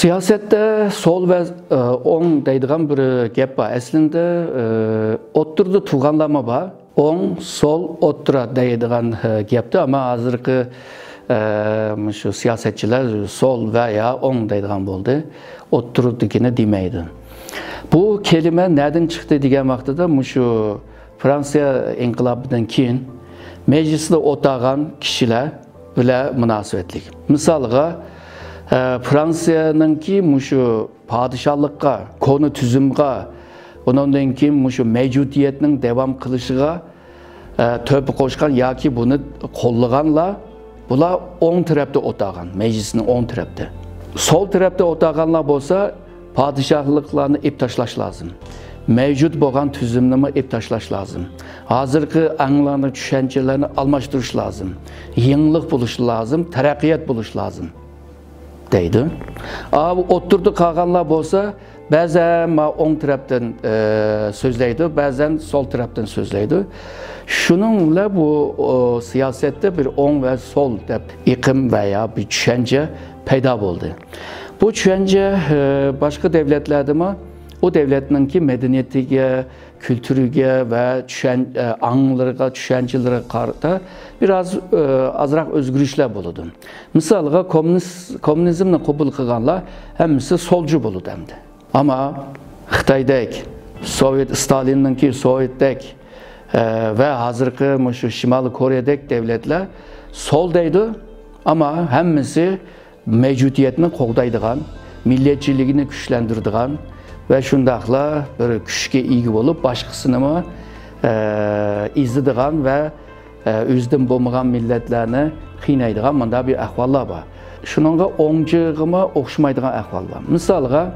Siyasette sol ve oң deydigan bir gap var. Aslında o'ttirda turganlama var. Oң, sol, o'ttira deydigan gapdi, ama hazırki şu siyasetçiler sol veya oң deydigan bo'ldi. O'ttirdikini demeydi. Bu kelime nereden çıktı degan vaqtida şu Fransiya inqilobidan keyin meclisde o'tirgan kishilar bilan münasebetlik. Misalga Fransiya'nınki şu padişahlıkka, konu tüzümge, ondan keyin şu mevcudiyetinin devam kılışıga töpü koşkan yaki bunu kollaganlar, bular oң tarafta o'tirgan, meclisinin oң tarafta. Sol tarafta o'tirganlar bolsa, padişahlıklarını ip taşlaş lazım. Mevcut bo'lgan tüzümnimi ip taşlaş lazım. Hazırki anlarını, düşüncelerini almashtirish lazım. Yenilik buluş lazım, terakkiyat buluş lazım. Deydi. Abi o'ttirdi qolganlar bo'lsa, ba'zan oң tarafdan so'zlaydi, ba'zan sol tarafdan so'zlaydi. Shuningla bu siyosatda bir oң ve sol deb iqim veya bir düşünce paydo bo'ldi. Bu düşünce başka devletlerde mi? O devletninki medeniyetiga, kültürüge ve anlarga, düşüncelere karşı biraz azrak özgürlükler buludu. Misalga komünizmni qabul qilganlar hammasi solcu buludu hamdi. Ama Xitoydek, Stalinninki Sovyetdek ve hazırki şu Şimali Kore'dek devletler sol deydi, ama hammasi mevcudiyetini qo'g'daydigan, milliyetçiliğini güçlendirdigan ve şundaqla bir kuchga ega bo'lib, boshqasini izladigan ve o'zidan bo'lmagan millatlarni qiynaydigan bunda bir ahvollar bor. Shuningga o'ngchig'ima o'xshamaydigan ahvol bor. Misolga,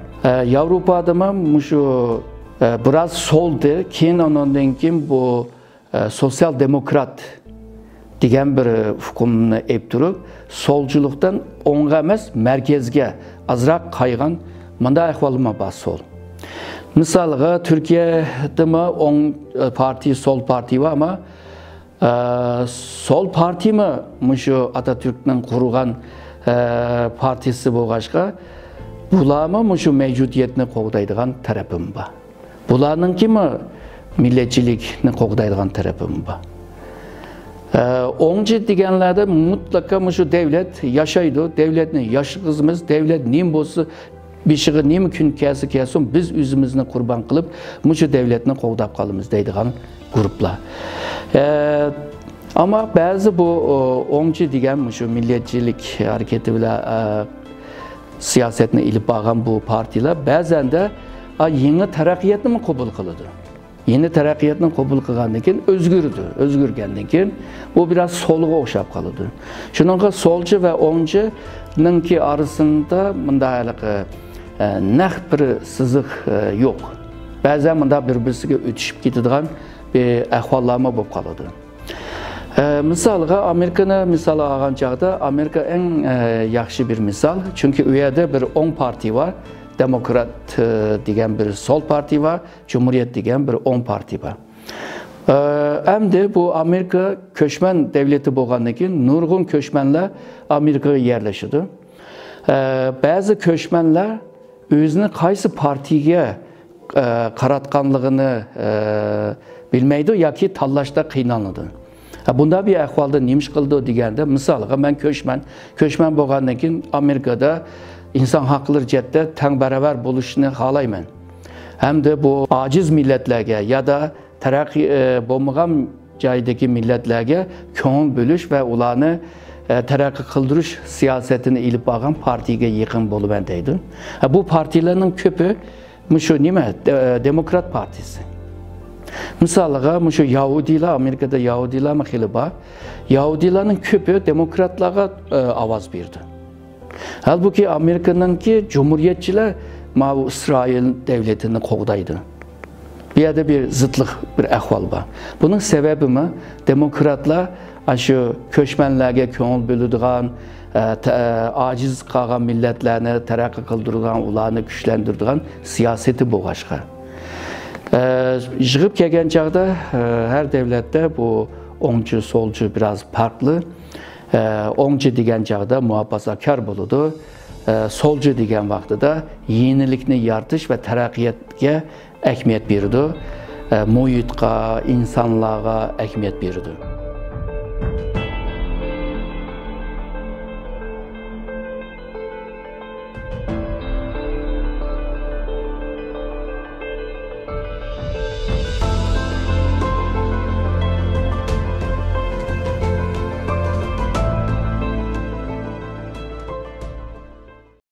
Yevropada şu biraz soldi, keyin ondan keyin bu sosyal demokrat degan bir hukmni ep turib, solchilikdan o'ngga emas, markazga azroq qaygan manda ahvolma bor sol. Misalga Türkiye'de oң parti, sol parti var, ama sol parti şu Atatürk'ün kurgan partisi bo'lg'achqa, bularmi şu mevcudiyetini qo'g'daydigan tarafim bor. Bularninki milliyetçilikni qo'g'daydigan tarafim bor. O'ngchi deganlarda mutlaka şu devlet yaşaydı, devletni yaşıg'izmiz, devlet nim bo'lsa beshig'i nim kun kelsin, biz o'zimizni qurban qilib, şu devletni qo'g'dab qolamiz deydigan gruplar. Ama bazı bu o'ngchi degan şu milliyetçilik hareketi bilan siyasetini ilib borgan bu partiler bazen de yeni taraqqiyotni qabul qiladi. Yeni terakkiyatını qabul qilgandan keyin o'zgargandan keyin bu biraz solga o'xshab qoladi. Shuningga solchi va o'ngchininki arasında bunday naq bir siziq yo'q. Ba'zan bunda bir-birisiga o'tishib ketadigan bir ahvollarma bo'lib qoladi. Misalga Amerikani misal olgan chog'da Amerika eng yaxshi bir misal, chunki u yerda bir oң parti var. Demokrat degan bir sol parti var, Cumhuriyet degan bir oң parti var. Hem de bu Amerika köşmen devleti bo'lgandan keyin nurg'un köşmenler Amerika'ya yerleşdi. Bazı köşmenler o'zini qaysi partiga qaratganligini bilmaydi yoki tanlashda qiynaladi. Bunda bir ahvolda nima qildi deganda, misolga men köşmen bo'lgandan keyin Amerikada insan hakları cette teng beraber buluşunu halayman. Hem de bu aciz milletlerge ya da terakki bo'lmagan joydagi milletlerge ko'ngil bölüş ve ularni terakki qildirish siyasetini ilib borgan partiga yaqin bo'laman deydi. Bu partilarning ko'pi şu nima? Demokrat partisi. Misalga şu Yahudilar, Amerikada Yahudilar xili bor. Yahudilarning ko'pi demokratlarga ovoz berdi. Halbuki Amerika'nınki cumhuriyetçiler İsrail devletini qo'g'daydi. Bir yerde bir zıtlık, bir ahval var. Bunun sebebi demokratlar şu köşmenlerge ko'ngil bo'ladigan, aciz qolgan milletlerini terakki qildirgan, ularni kuchlantirgan siyosati bo'lg'achqa. Yig'ib kelgan chog'da her devlette bu o'ngchi, solchi biraz farklı. O'ngchi degan chog'da muhofazakor bo'ladi. solcu degan vaqtida yenilikni yaratish va taraqqiyotga ahamiyat berdi. Muhitga, insonlarga ahamiyat berdi.